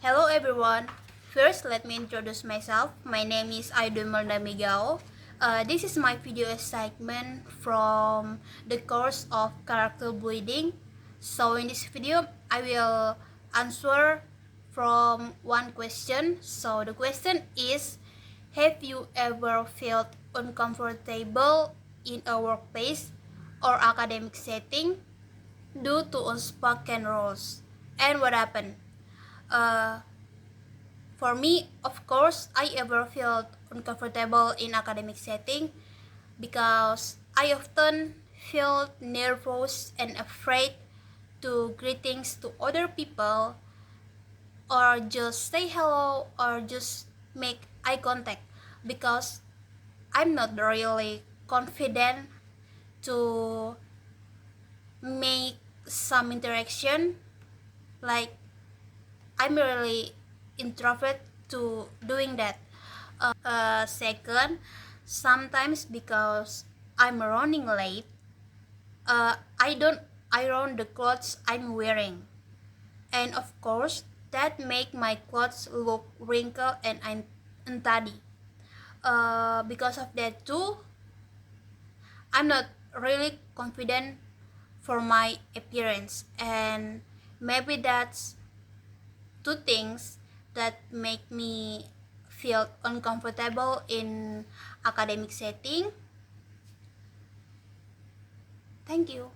Hello everyone. First, let me introduce myself. My name is Aidun Migao. This is my video segment from the course of character building. So in this video, I will answer from one question. So the question is, have you ever felt uncomfortable in a workplace or academic setting due to unspoken rules? And what happened? Uh, for me, of course, I ever felt uncomfortable in academic setting because I often felt nervous and afraid to greetings to other people or just say hello or just make eye contact because I'm not really confident to make some interaction. Like I'm really introvert to doing that. Second, sometimes because I'm running late, I don't iron the clothes I'm wearing, and of course that make my clothes look wrinkled and untidy. Because of that too, I'm not really confident for my appearance, and maybe that's two things that make me feel uncomfortable in academic setting. Thank you.